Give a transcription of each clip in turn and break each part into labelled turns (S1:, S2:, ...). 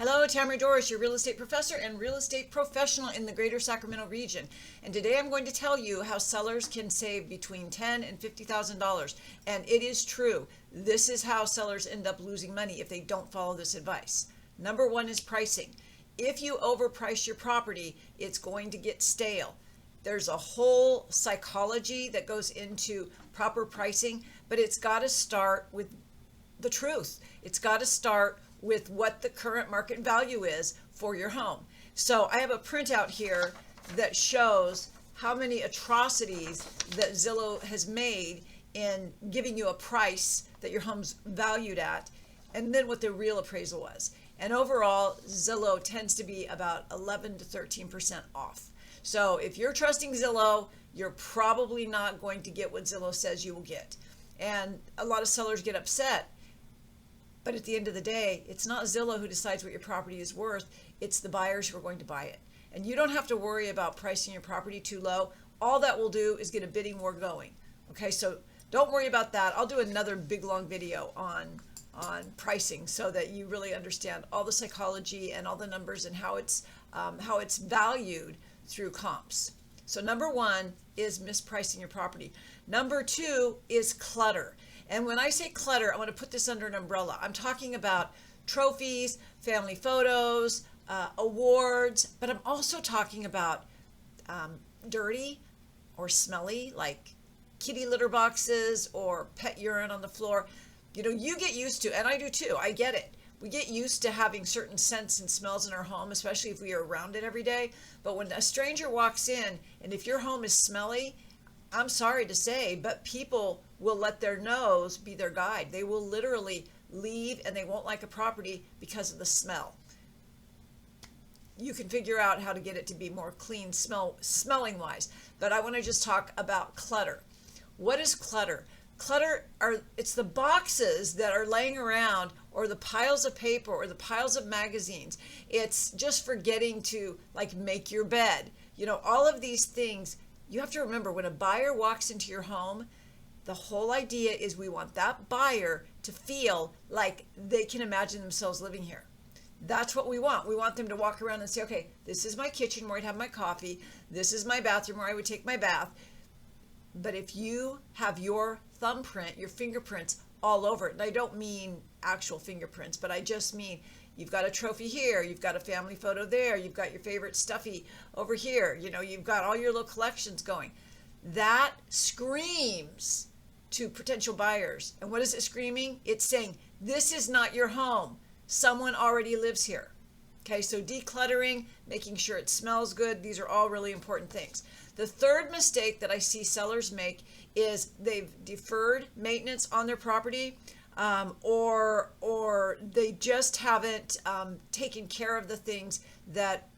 S1: Hello, Tamara Doris, your real estate professor and real estate professional in the greater Sacramento region. And today I'm going to tell you how sellers can save between $10,000 and $50,000. And it is true. This is how sellers end up losing money if they don't follow this advice. Number one is pricing. If you overprice your property, it's going to get stale. There's a whole psychology that goes into proper pricing, but it's got to start with the truth. It's got to start with what the current market value is for your home. So I have a printout here that shows how many atrocities that Zillow has made in giving you a price that your home's valued at, and then what the real appraisal was. And overall, Zillow tends to be about 11 to 13% off. So if you're trusting Zillow, you're probably not going to get what Zillow says you will get. And a lot of sellers get upset. But at the end of the day, it's not Zillow who decides what your property is worth. It's the buyers who are going to buy it. And you don't have to worry about pricing your property too low. All that will do is get a bidding war going. Okay, so don't worry about that. I'll do another big long video on pricing so that you really understand all the psychology and all the numbers and how it's valued through comps. So number one is mispricing your property. Number two is clutter. And when I say clutter, I want to put this under an umbrella. I'm talking about trophies, family photos, awards, but I'm also talking about dirty or smelly, like kitty litter boxes or pet urine on the floor. You know, you get used to, and I do too, I get it. We get used to having certain scents and smells in our home, especially if we are around it every day. But when a stranger walks in, and if your home is smelly, I'm sorry to say, but people will let their nose be their guide. They will literally leave and they won't like a property because of the smell. You can figure out how to get it to be more clean smelling wise, but I want to just talk about clutter. What is clutter? It's the boxes that are laying around, or the piles of paper, or the piles of magazines. It's just forgetting to make your bed. You know, all of these things. You have to remember, when a buyer walks into your home, the whole idea is we want that buyer to feel like they can imagine themselves living here. That's what we want. We want them to walk around and say, okay, this is my kitchen where I'd have my coffee. This is my bathroom where I would take my bath. But if you have your thumbprint, your fingerprints all over it, and I don't mean actual fingerprints, but I just mean you've got a trophy here, you've got a family photo there, you've got your favorite stuffy over here, you know, you've got all your little collections going. That screams to potential buyers. And what is it screaming? It's saying, this is not your home. Someone already lives here. Okay, so decluttering, making sure it smells good, these are all really important things. The third mistake that I see sellers make is they've deferred maintenance on their property, or they just haven't taken care of the things that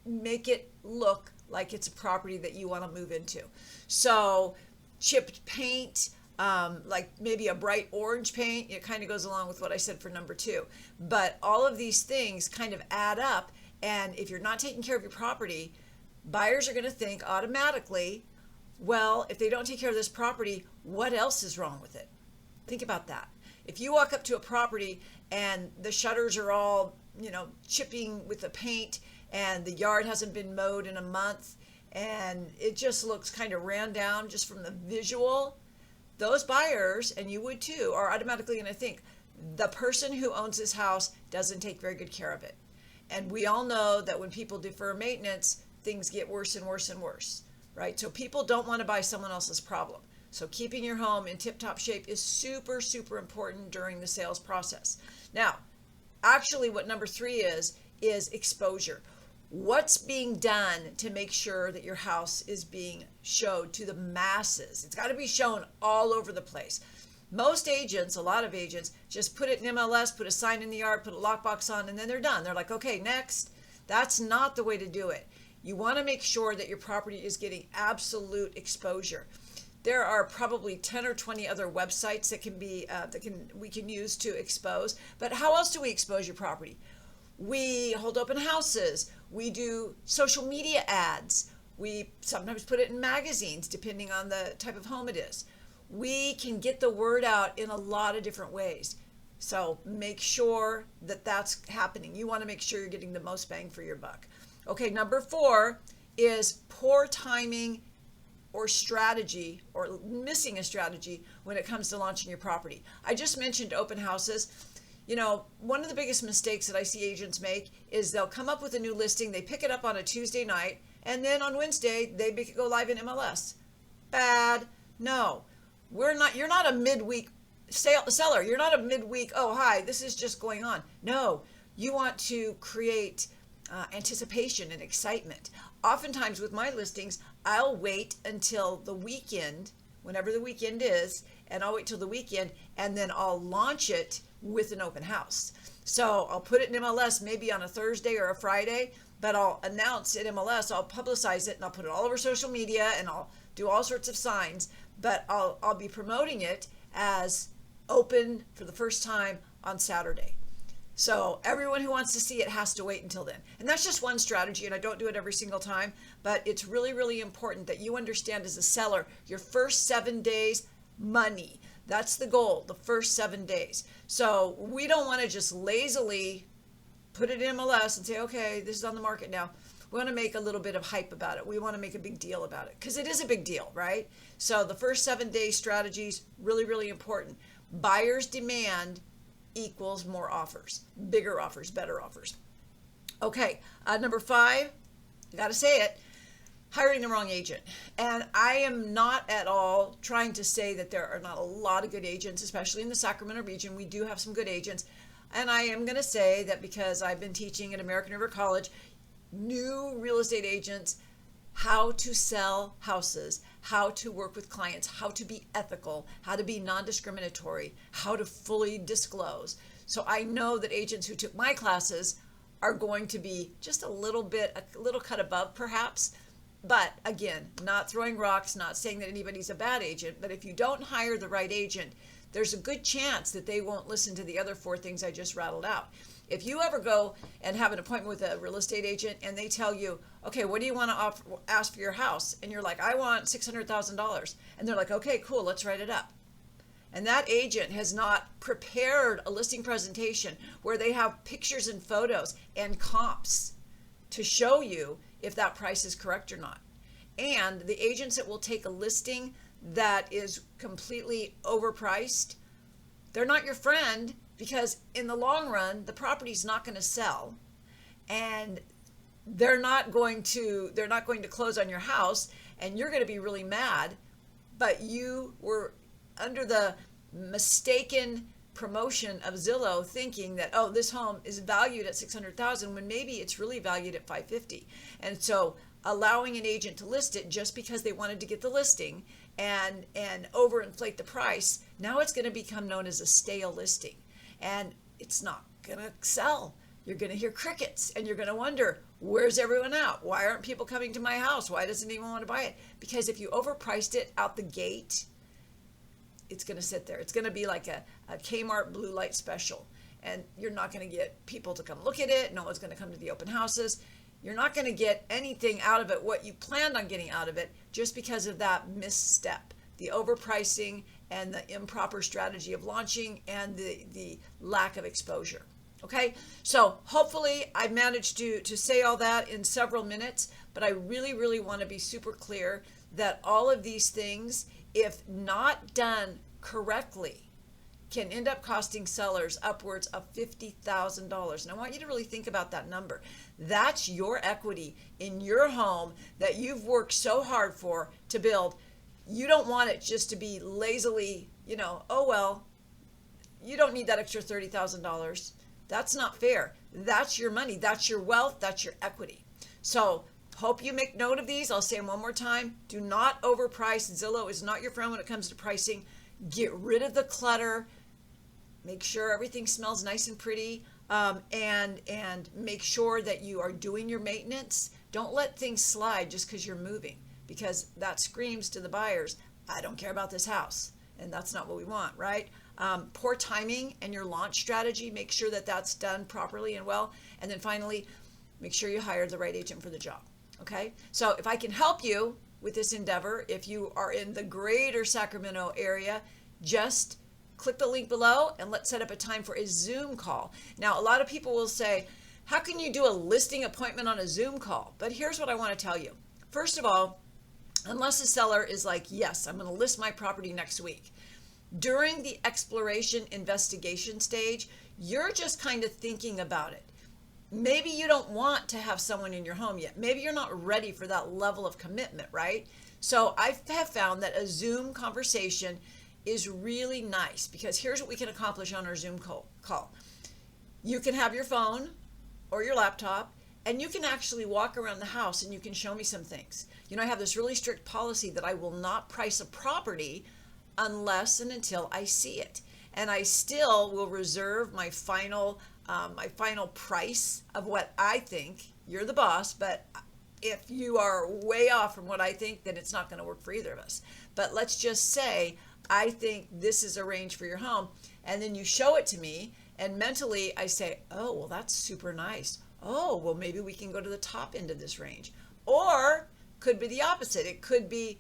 S1: make it look like it's a property that you want to move into. So chipped paint, like maybe a bright orange paint, it kind of goes along with what I said for number two. But all of these things kind of add up, and if you're not taking care of your property, buyers are going to think automatically, well, if they don't take care of this property, what else is wrong with it? Think about that. If you walk up to a property and the shutters are all, chipping with the paint, and the yard hasn't been mowed in a month, and it just looks kind of ran down just from the visual, those buyers, and you would too, are automatically going to think the person who owns this house doesn't take very good care of it. And we all know that when people defer maintenance, things get worse and worse and worse, right? So people don't want to buy someone else's problem. So keeping your home in tip-top shape is super, super important during the sales process. Now, actually what number three is exposure. What's being done to make sure that your house is being showed to the masses? It's got to be shown all over the place. Most agents, a lot of agents, just put it in MLS, put a sign in the yard, put a lockbox on, and then they're done. They're like, okay, next. That's not the way to do it. You want to make sure that your property is getting absolute exposure. There are probably 10 or 20 other websites that we can use to expose. But how else do we expose your property? We hold open houses. We do social media ads. We sometimes put it in magazines, depending on the type of home it is. We can get the word out in a lot of different ways. So make sure that that's happening. You want to make sure you're getting the most bang for your buck. Okay, number 4 is poor timing or strategy, or missing a strategy when it comes to launching your property. I just mentioned open houses. You know, one of the biggest mistakes that I see agents make is they'll come up with a new listing, they pick it up on a Tuesday night, and then on Wednesday they make it go live in MLS. Bad. No, you're not a midweek seller. You're not a midweek, oh, hi, this is just going on. No, you want to create anticipation and excitement. Oftentimes with my listings, I'll wait until the weekend, whenever the weekend is, and I'll wait till the weekend, and then I'll launch it with an open house. So I'll put it in MLS maybe on a Thursday or a Friday, but I'll announce it in MLS, I'll publicize it, and I'll put it all over social media, and I'll do all sorts of signs, but I'll be promoting it as open for the first time on Saturday. So everyone who wants to see it has to wait until then. And that's just one strategy, and I don't do it every single time, but it's really, really important that you understand as a seller, your first 7 days, money. That's the goal, the first 7 days. So we don't want to just lazily put it in MLS and say, okay, this is on the market now. We want to make a little bit of hype about it. We want to make a big deal about it because it is a big deal, right? So the first 7 day strategies, really, really important. Buyer's demand equals more offers, bigger offers, better offers. Okay, number 5, you got to say it, hiring the wrong agent. And I am not at all trying to say that there are not a lot of good agents, especially in the Sacramento region. We do have some good agents. And I am going to say that because I've been teaching at American River College, new real estate agents, how to sell houses, how to work with clients, how to be ethical, how to be non-discriminatory, how to fully disclose. So I know that agents who took my classes are going to be just a little cut above perhaps. But again, not throwing rocks, not saying that anybody's a bad agent, but if you don't hire the right agent, there's a good chance that they won't listen to the other 4 things I just rattled out. If you ever go and have an appointment with a real estate agent and they tell you, okay, what do you want to ask for your house? And you're like, I want $600,000. And they're like, okay, cool, let's write it up. And that agent has not prepared a listing presentation where they have pictures and photos and comps to show you if that price is correct or not. And the agents that will take a listing that is completely overpriced, they're not your friend, because in the long run, the property's not going to sell, and they're not going to close on your house, and you're going to be really mad, but you were under the mistaken promotion of Zillow thinking that, oh, this home is valued at $600,000 when maybe it's really valued at $550,000. And so allowing an agent to list it just because they wanted to get the listing and overinflate the price, now it's going to become known as a stale listing. And it's not going to sell. You're going to hear crickets, and you're going to wonder, where's everyone out? Why aren't people coming to my house? Why doesn't anyone want to buy it? Because if you overpriced it out the gate, it's going to sit there. It's going to be like a Kmart blue light special, and you're not going to get people to come look at it. No one's going to come to the open houses. You're not going to get anything out of it, what you planned on getting out of it, just because of that misstep, the overpricing and the improper strategy of launching and the lack of exposure. Okay, so hopefully I managed to say all that in several minutes, but I really, really want to be super clear that all of these things, if not done correctly, can end up costing sellers upwards of $50,000. And I want you to really think about that number. That's your equity in your home that you've worked so hard for to build. You don't want it just to be lazily, oh, well, you don't need that extra $30,000. That's not fair. That's your money. That's your wealth. That's your equity. So hope you make note of these. I'll say them one more time. Do not overprice. Zillow is not your friend when it comes to pricing. Get rid of the clutter. Make sure everything smells nice and pretty, and make sure that you are doing your maintenance. Don't let things slide just because you're moving, because that screams to the buyers, I don't care about this house. And that's not what we want, right? Poor timing and your launch strategy, make sure that that's done properly and well. And then finally, make sure you hire the right agent for the job, okay? So if I can help you with this endeavor, if you are in the greater Sacramento area, just click the link below and let's set up a time for a Zoom call. Now, a lot of people will say, how can you do a listing appointment on a Zoom call? But here's what I want to tell you. First of all, unless the seller is like, yes, I'm going to list my property next week. During the exploration investigation stage, you're just kind of thinking about it. Maybe you don't want to have someone in your home yet. Maybe you're not ready for that level of commitment, right? So I have found that a Zoom conversation is really nice because here's what we can accomplish on our Zoom call. You can have your phone or your laptop and you can actually walk around the house and you can show me some things. You know, I have this really strict policy that I will not price a property unless and until I see it. And I still will reserve my final price of what I think. You're the boss, but if you are way off from what I think, then it's not going to work for either of us. But let's just say, I think this is a range for your home. And then you show it to me and mentally I say, oh, well, that's super nice. Oh, well, maybe we can go to the top end of this range. Or could be the opposite. It could be,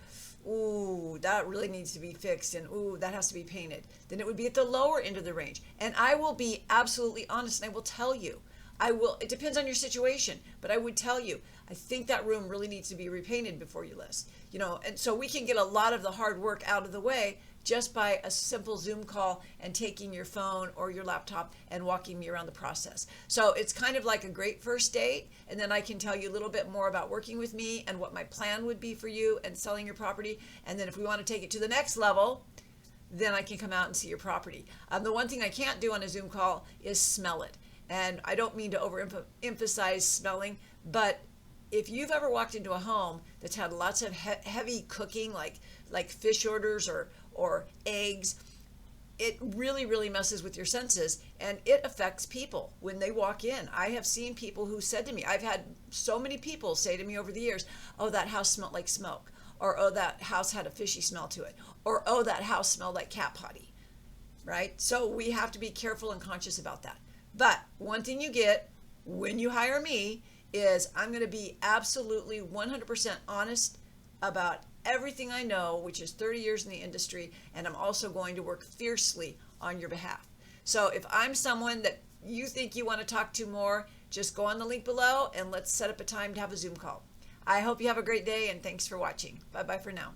S1: ooh, that really needs to be fixed, and ooh, that has to be painted. Then it would be at the lower end of the range. And I will be absolutely honest and I will tell you. It depends on your situation, but I would tell you, I think that room really needs to be repainted before you list. You know, and so we can get a lot of the hard work out of the way just by a simple Zoom call and taking your phone or your laptop and walking me around the process. So it's kind of like a great first date, and then I can tell you a little bit more about working with me and what my plan would be for you and selling your property. And then if we want to take it to the next level, then I can come out and see your property. The one thing I can't do on a Zoom call is smell it. And I don't mean to overemphasize smelling, but if you've ever walked into a home that's had lots of heavy cooking, like fish orders or eggs, it really, really messes with your senses, and it affects people when they walk in. I have seen people who said to me, I've had so many people say to me over the years, oh, that house smelled like smoke, or oh, that house had a fishy smell to it, or oh, that house smelled like cat potty, right? So we have to be careful and conscious about that. But one thing you get when you hire me is I'm going to be absolutely 100% honest about everything I know, which is 30 years in the industry, and I'm also going to work fiercely on your behalf. So if I'm someone that you think you want to talk to more, just go on the link below and let's set up a time to have a Zoom call. I hope you have a great day, and thanks for watching. Bye-bye for now.